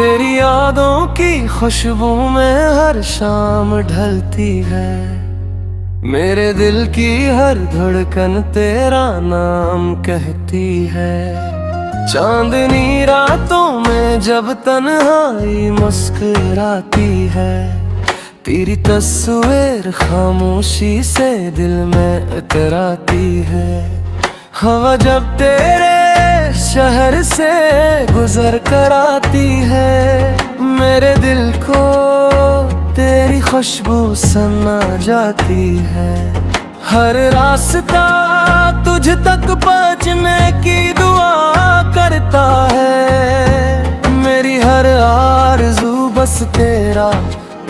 तेरी यादों की खुशबू में हर शाम ढलती है। मेरे दिल की हर धड़कन तेरा नाम कहती है। चांदनी रातों में जब तन्हाई मुस्कुराती है, तेरी तस्वीर खामोशी से दिल में उतराती है। हवा जब तेरे शहर से गुजर कर आती है, मेरे दिल को तेरी खुशबू सना जाती है। हर रास्ता तुझ तक पहुंचने की दुआ करता है। मेरी हर आरज़ू बस तेरा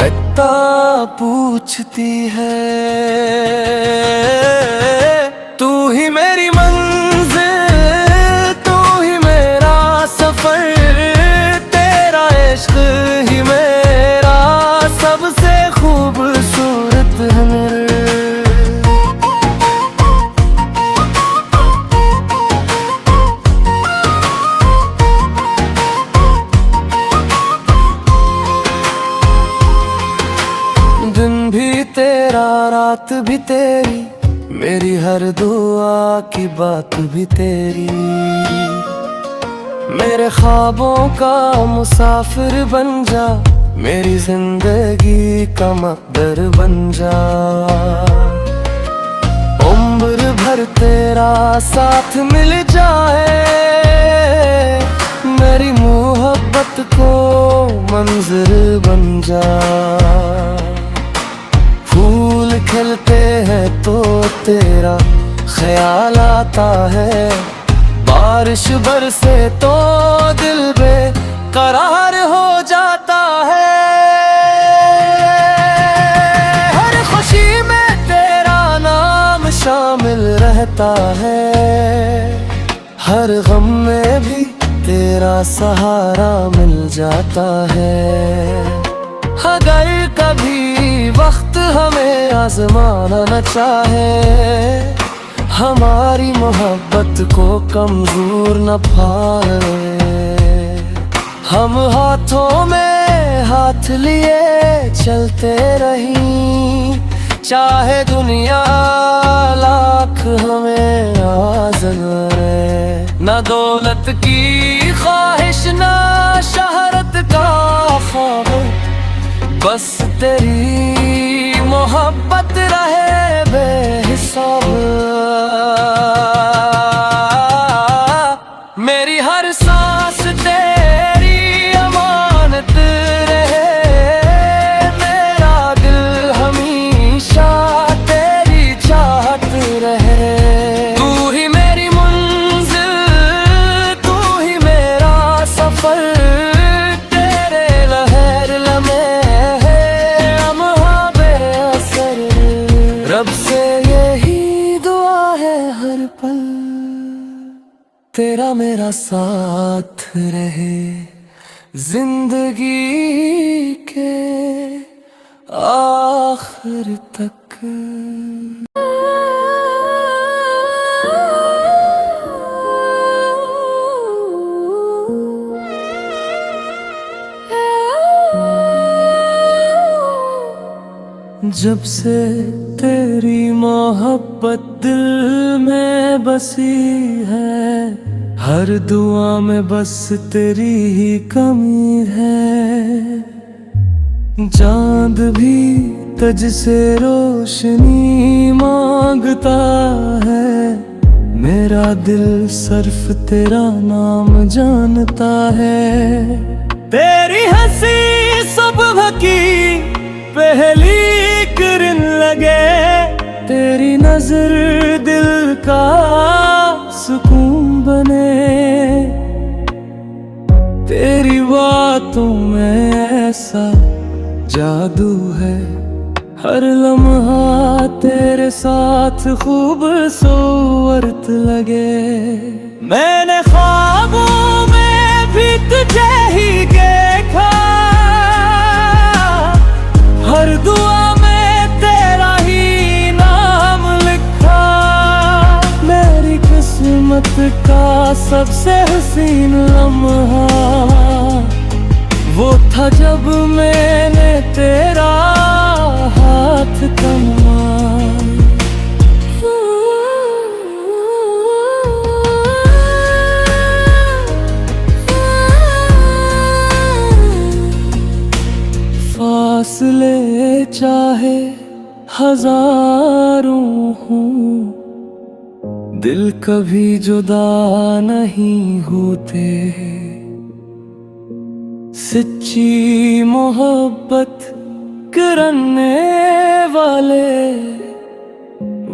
पता पूछती है। तू ही मेरी मंज़िल, तू ही मेरा सफर, तेरा इश्क ही मेरा सबसे खूबसूरत हुनर। दिन भी तेरा रात भी तेरी, मेरी हर दुआ की बात भी तेरी। मेरे ख्वाबों का मुसाफिर बन जा, मेरी जिंदगी का मकदर बन जा। उम्र भर तेरा साथ मिल जाए, मेरी मोहब्बत को मंजिल बन जा। फूल खिलते हैं तो तेरा ख्याल आता है, बारिश बरसे तो दिल बेकरार हो जाता है। हर खुशी में तेरा नाम शामिल रहता है, हर गम में भी तेरा सहारा मिल जाता है। अगर कभी वक्त हमें आजमाना न चाहे, हमारी मोहब्बत को कमजोर न पाए, हम हाथों में हाथ लिए चलते रहीं। चाहे दुनिया लाख हमें आज़माए, न दौलत की ख्वाहिश न शहरत का ख्वाब, बस तेरी मोहब्बत रहे बेहिसाब। मेरी हर सांस तेरी अमानत रहे, मेरा दिल हमेशा तेरी चाहत रहे। तू ही मेरी मंजिल, तू ही मेरा सफर, तेरे लहर लम्हे रब से यही दुआ है हर पल, तेरा मेरा साथ रहे जिंदगी के आखिर तक। जब से तेरी मोहब्बत दिल में बसी है, हर दुआ में बस तेरी ही कमी है। चांद भी तुझ से रोशनी मांगता है, मेरा दिल सिर्फ तेरा नाम जानता है। तेरी हंसी सुबह की पहली किरण लगे, तेरी नजर दिल का सुकून बने। तेरी बातों में ऐसा जादू है, हर लम्हा तेरे साथ खूबसूरत लगे। मैंने ख्वाबों में भी तुझे ही देखा, हर दुआ में तेरा ही नाम लिखा। मेरी किस्मत का सबसे हसीन लम्हा वो था जब मैंने तेरा हाथ थमा। फासले चाहे हजारों हों, दिल कभी जुदा नहीं होते। सच्ची मोहब्बत करने वाले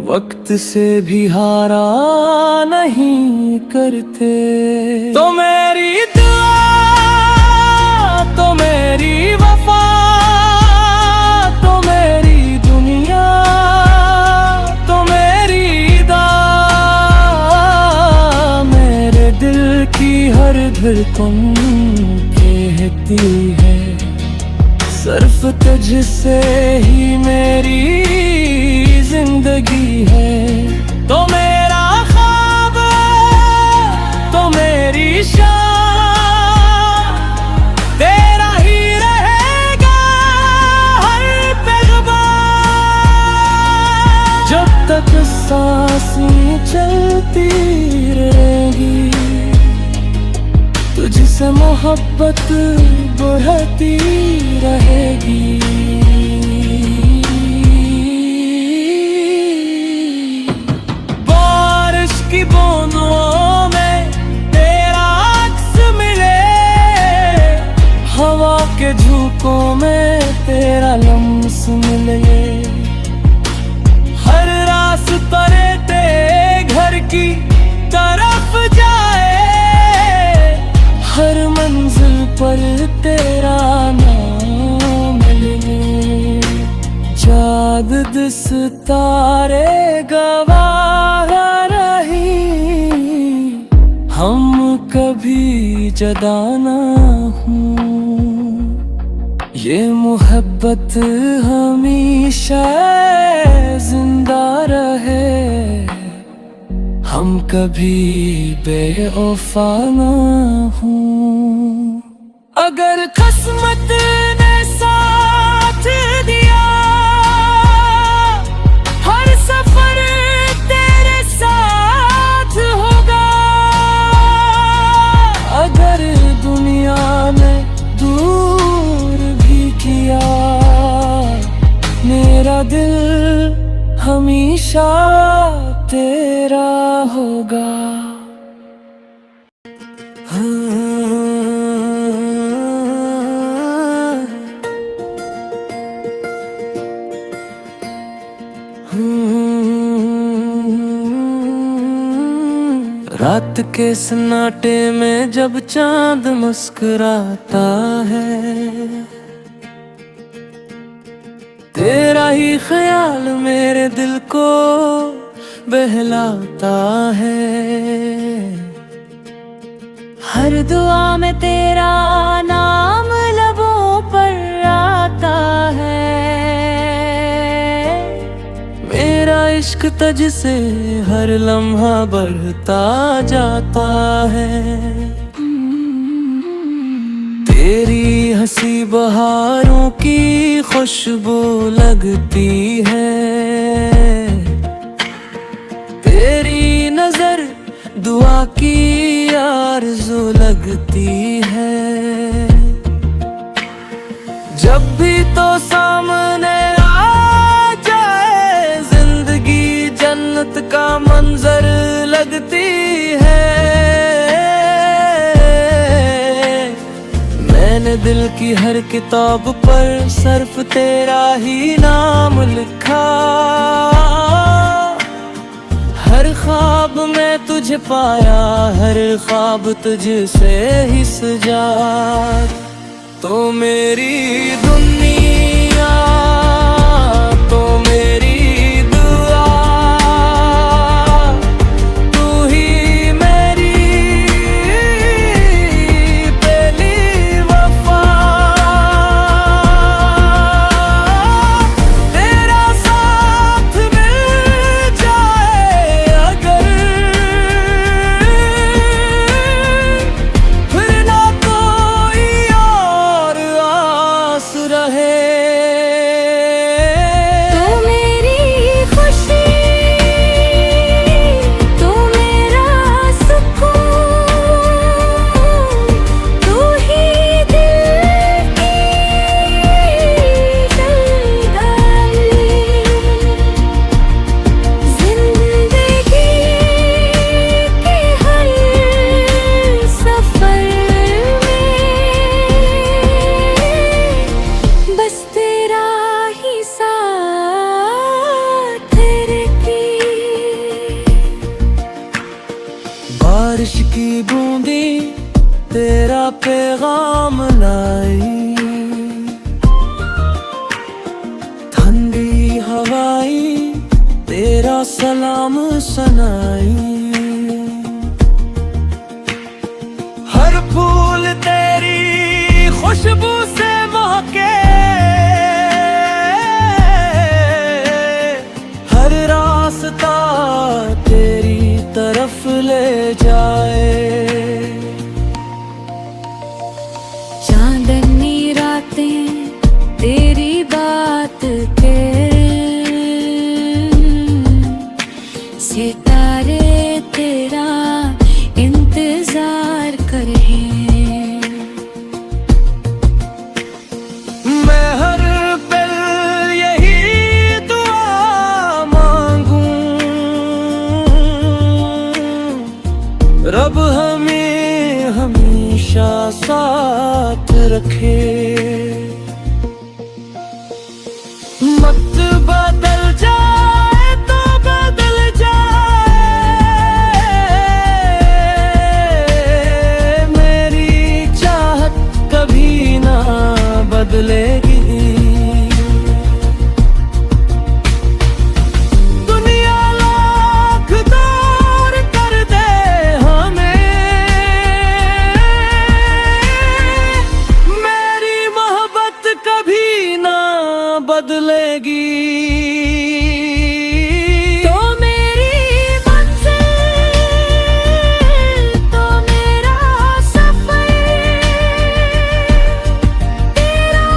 वक्त से भी हारा नहीं करते। तो मेरी दुआ, तो मेरी वफा, तो मेरी दुनिया, तो मेरी दा, मेरे दिल की हर धड़कन कहती है सिर्फ तुझसे ही मेरी जिंदगी है। तो मेरा ख्वाब, तो मेरी शान, तेरा ही रहेगा हर पैग़ाम। जब तक सांसें चलती रहेगी, तुझसे मोहब्बत बढ़ती रहेगी। बारिश की बूंदों में तेरा अक्स मिले, हवा के झोंकों में तेरा लम्स मिले। हर रास्ता तेरे घर की तरफ जाए, हर मंजिल पर तेरा नाम मिले। चाँद सितारे गवाह नहीं, हम कभी जुदा ना हों। ये मोहब्बत हमेशा जिंदा रहे, हम कभी बेवफा ना हों। अगर किस्मत ने साथ दिया, हर सफर तेरे साथ होगा। अगर दुनिया ने दूर भी किया, मेरा दिल हमेशा तेरा होगा। रात के सन्नाटे में जब चांद मुस्कुराता है, तेरा ही ख्याल मेरे दिल को बहलाता है। हर दुआ में तेरा नाम लबों पर आता है। मेरा इश्क तुझसे हर लम्हा बढ़ता जाता है। तेरी हंसी बहारों की खुशबू लगती है, तेरी नजर दुआ की आरज़ू लगती है। जब भी तो सामने आ जाए जिंदगी जन्नत का मंजर लगती है। मैंने दिल की हर किताब पर सिर्फ तेरा ही नाम लिखा। हर ख्वाब में तुझे पाया, हर ख्वाब तुझसे ही सजा। तो मेरी दुनिया, तो मेरी दुआ, तू ही मेरी पहली वफा। तेरा साथ मिल जाए अगर, फिर ना कोई और तू मेरी खुशी, तू मेरा सुकून, तू ही दिल की धड़कन, जिंदगी के हर सफर में बस तेरा ही साथ रखी। बारिश की बूंदी तेरा पैगाम लाई, ठंडी हवाई तेरा सलाम सुनाई, हर फूल तेरी खुशबू से महके, हर रास्ता तेरी तरफ ले जाए। चांदनी रातें तेरी बात के, सितारे तेरा इंतजार कर रहे हैं। मैं हर पल यही दुआ मांगूं, रब हमें हमेशा साथ रखे। मत बदल जाए तो बदल जाए, मेरी चाहत कभी ना बदलेगी। दुनिया लाख दूर कर दे हमें, मेरी मोहब्बत कभी ना बदलेगी। तो मेरी मंजिल, तो मेरा सफर, तेरा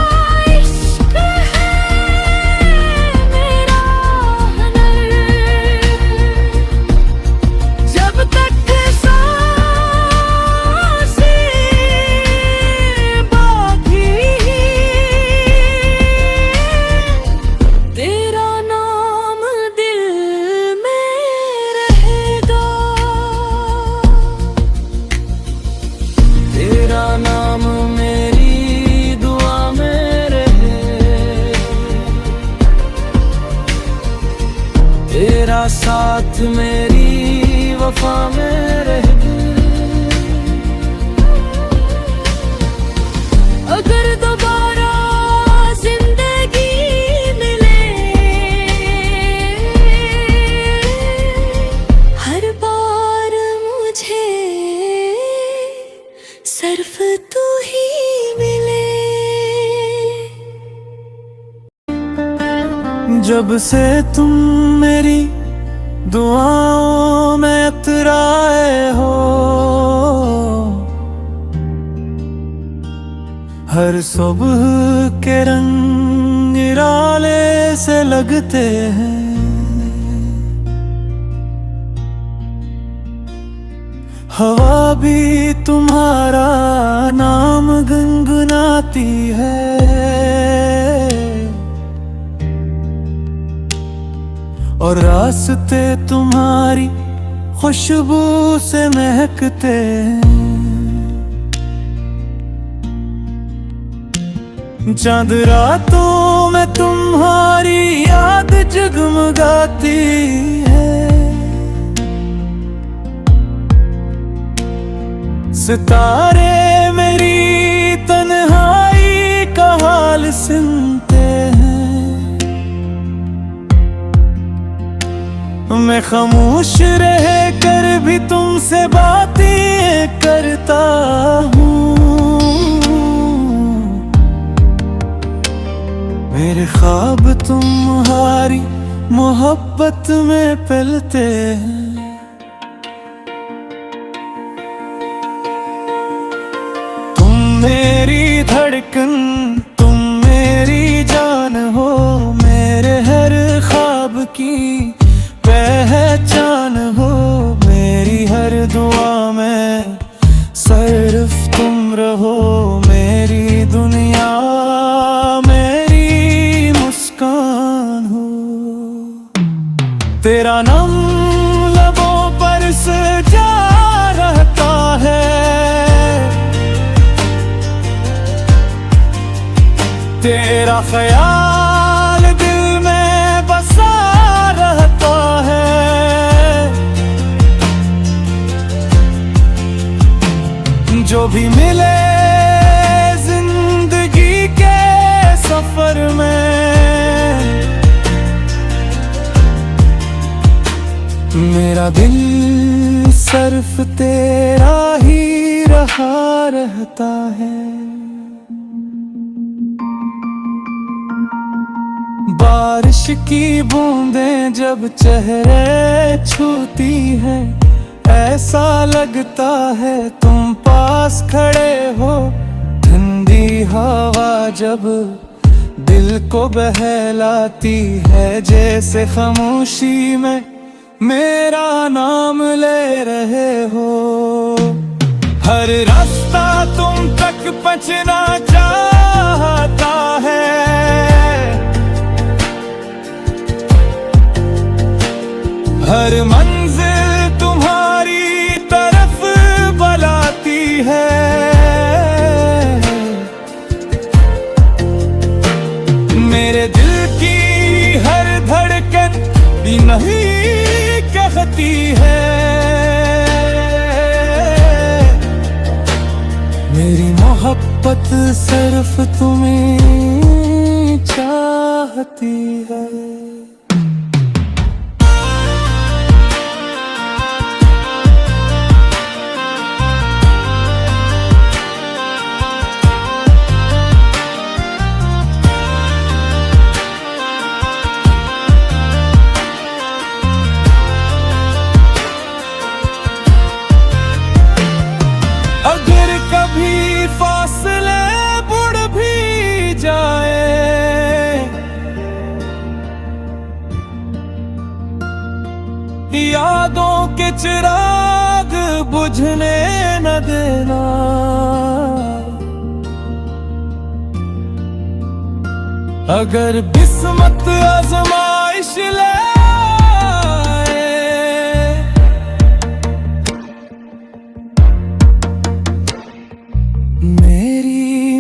इश्क है मेरा हुनर। जब तक सांसें बाकी, तेरा नाम दिल में रहेगा। तेरा नाम मेरी दुआ में रहे, तेरा साथ मेरी वफा में रहे। अगर दोबारा जिंदगी मिले, हर बार मुझे सिर्फ तू ही मिले। जब से तुम मेरी दुआओं में उतराए हो, हर सुबह के रंग निराले से लगते हैं। हवा भी तुम्हारा नाम गुनगुनाती है, और रास्ते तुम्हारी खुशबू से महकते हैं। चांद रातों में तुम्हारी याद जगमगाती है, सितारे मेरी तन्हाई का हाल सुनते हैं। मैं खामोश रह कर भी तुमसे बातें करता हूँ, मेरे ख्वाब तुम्हारी मोहब्बत में पलते हैं। तुम मेरी धड़कन, तुम मेरी तेरा नाम लबों पर सजा रहता है, तेरा ख्याल दिल में बसा रहता है। जो भी मिले जिंदगी के सफर में, मेरा दिल सिर्फ तेरा ही रहा रहता है। बारिश की बूंदें जब चेहरे छूती हैं, ऐसा लगता है तुम पास खड़े हो। ठंडी हवा जब दिल को बहलाती है, जैसे खामोशी में मेरा नाम ले रहे हो। हर रास्ता तुम तक पहुंचना चाहता है, हर मंजिल तुम्हारी तरफ बुलाती है। मेरे दिल की हर धड़कन भी नहीं कहती है, मेरी मोहब्बत सिर्फ तुम्हें चाहती है। अगर कभी फासले बढ़ भी जाए, यादों के चिराग बुझने न देना। अगर किस्मत आजमाइश ले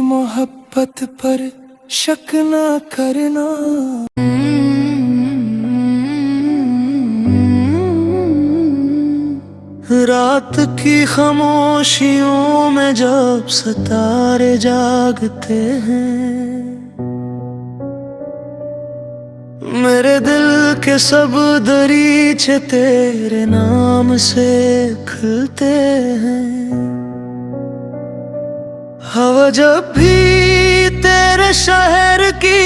मोहब्बत पर शक न करना। रात की खामोशियों में जब सितारे जागते हैं, मेरे दिल के सब दरीचे तेरे नाम से खुलते हैं। हवा जब भी तेरे शहर की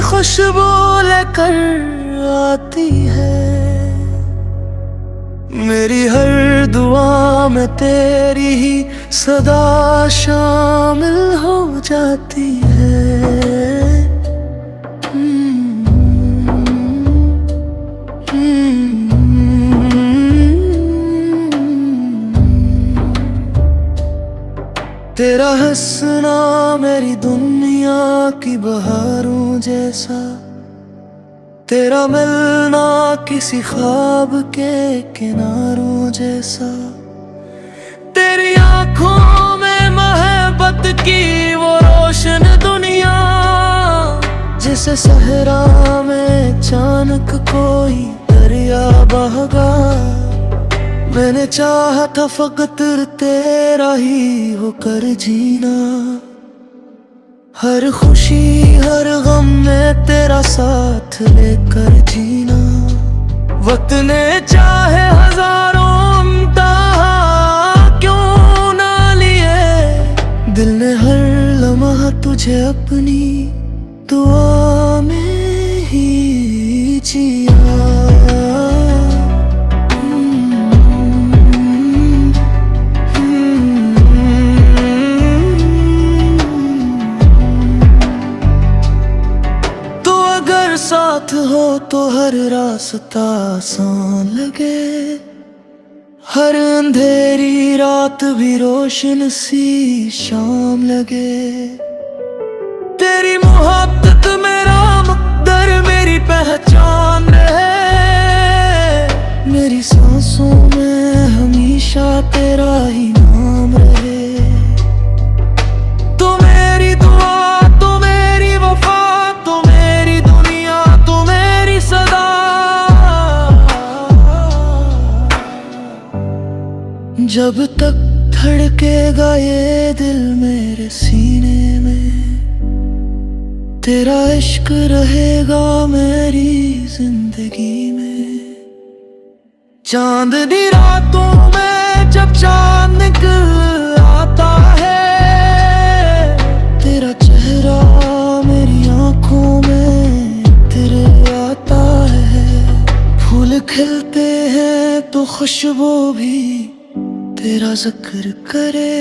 खुशबू लेकर आती है, मेरी हर दुआ में तेरी ही सदा शामिल हो जाती है। तेरा हंसना मेरी दुनिया की बहारों जैसा, तेरा मिलना किसी ख्वाब के किनारों जैसा। तेरी आंखों में मोहब्बत की वो रोशन दुनिया, जिसे सहरा में अचानक कोई दरिया बहगा। मैंने चाहा था फकत तेरा ही होकर जीना, हर खुशी हर गम में तेरा साथ लेकर जीना। वक्त ने चाहे हजारों इम्तिहान क्यों ना लिए, दिल ने हर लम्हा तुझे अपनी दुआ में ही जिया। साथ हो तो हर रास्ता आसान लगे, हर अंधेरी रात भी रोशन सी शाम लगे। तेरी मोहब्बत मेरा मुक़द्दर मेरी पहचान रहे, जब तक धड़केगा ये दिल मेरे सीने में, तेरा इश्क रहेगा मेरी जिंदगी में। चांदनी रातों में जब चांद निकल आता है, तेरा चेहरा मेरी आंखों में तेरे आता है। फूल खिलते हैं तो खुशबू भी तेरा जिक्र करे,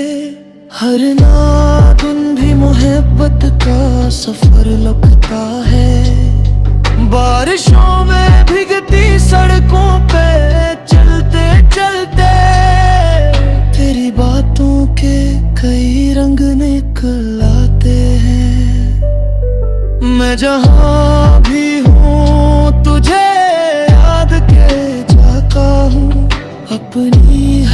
हर नादुन भी मोहब्बत का सफर लगता है। बारिशों में भीगती सड़कों पे चलते चलते, तेरी बातों के कई रंग निकल आते हैं। मैं जहाँ भी हूँ तुझे याद के जाता हूँ, अपनी